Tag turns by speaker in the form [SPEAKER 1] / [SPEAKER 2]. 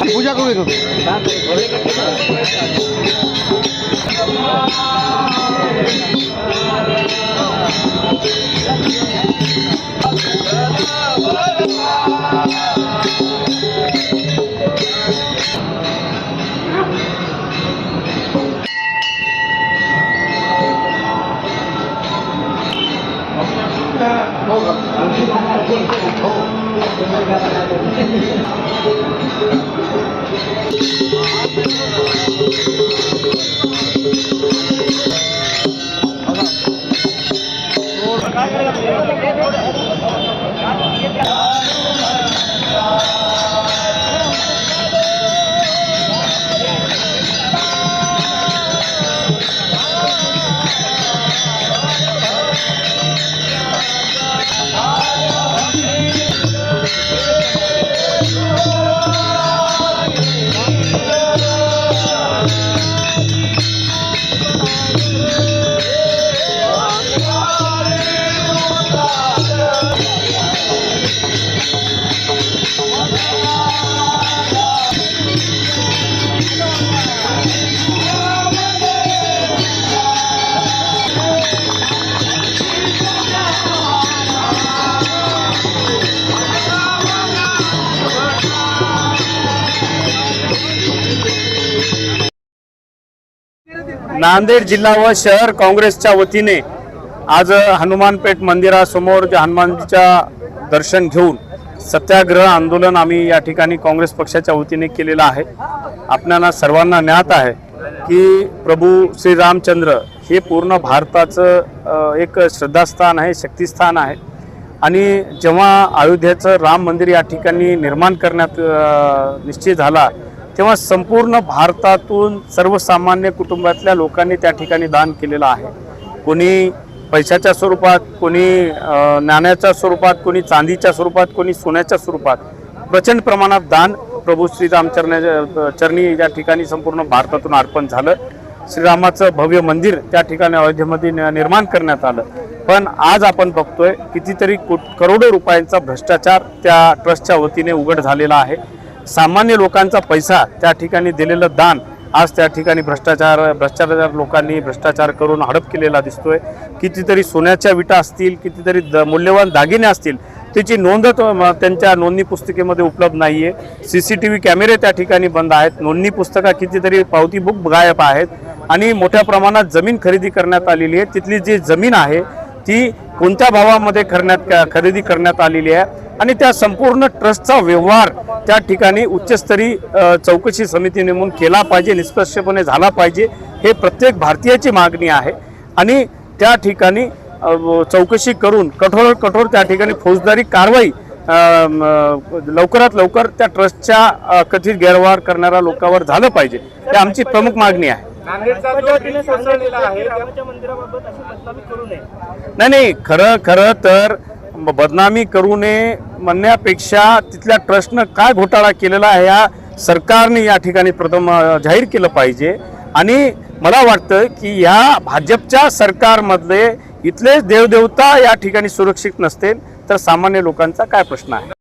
[SPEAKER 1] पूजा करू
[SPEAKER 2] नांदेड जिल्हा व शहर काँग्रेसच्या वतीने आज हनुमानपेठ मंदिरासमोर हनुमानजीच्या दर्शन घेऊन सत्याग्रह आंदोलन आम्ही या ठिकाणी काँग्रेस पक्षाच्या वतीने केलेला आहे। आपल्याला सर्वांना ज्ञात आहे की प्रभू श्री रामचंद्र हे पूर्ण भारताचं एक श्रद्धास्थान आहे, शक्तिस्थान आहे आणि जेव्हा अयोध्येचं राम मंदिर या ठिकाणी निर्माण करण्यात निश्चित झाला तेव्हा संपूर्ण भारतातून सर्वसामान्य कुटुंबातल्या लोकांनी त्या ठिकाणी दान केलेलं आहे। कोणी पैशाच्या स्वरूपात, कोणी नाण्याच्या स्वरूपात, कोणी चांदीच्या स्वरूपात, कोणी सोन्याच्या स्वरूपात प्रचंड प्रमाणात दान प्रभू श्रीरामचंद्राच्या चरणी या ठिकाणी संपूर्ण भारतातून अर्पण झालं। श्रीरामाचं भव्य मंदिर त्या ठिकाणी अयोध्येमध्ये निर्माण करण्यात आलं। पण आज आपण बघतोय कितीतरी करोडो रुपयांचा भ्रष्टाचार त्या ट्रस्टच्या वतीने उघड झालेला आहे। सामान्य लोकांचा पैसा त्या ठिकाणी दिलेलं दान आज त्या ठिकाणी भ्रष्टाचार लोकांनी भ्रष्टाचार करून हडप केलेला दिसतोय। कितीतरी सोन्याच्या विटा असतील, कितीतरी मूल्यवान दागिने असतील, त्याची नोंद त्यांच्या नोंदणी पुस्तिकेमध्ये उपलब्ध नाहीये। CCTV कॅमेरे त्या ठिकाणी बंद आहेत, नोंदणी पुस्तका कितीतरी पावती बुक गायब आहेत आणि मोठ्या प्रमाणात जमीन खरेदी करण्यात आलेली आहे। तिथली जी जमीन आहे ती कोणत्या भावामध्ये खरेदी करण्यात आलेली आहे आणि त्या संपूर्ण ट्रस्टचा व्यवहार त्या ठिकाणी उच्चस्तरीय चौकशी समिती नेमून केला पाहिजे, निष्पक्षपणे झाला पाहिजे, हे प्रत्येक भारतीयाची मागणी आहे। आणि त्या ठिकाणी चौकशी करून कठोर त्या ठिकाणी फौजदारी कारवाई लवकरात लवकर त्या ट्रस्टच्या कथित गैरव्यवहार करणाऱ्या लोकांवर झालं पाहिजे, ही आमची प्रमुख मागणी आहे। नाही, खरं तर बदनामी करू नये म्हणण्यापेक्षा तिथल्या ट्रस्टनं काय घोटाळा केलेला आहे या सरकारने या ठिकाणी प्रथम जाहीर केलं पाहिजे। आणि मला वाटतं की या भाजपच्या सरकारमधले इथले देवदेवता या ठिकाणी सुरक्षित नसतील तर सामान्य लोकांचा काय प्रश्न आहे।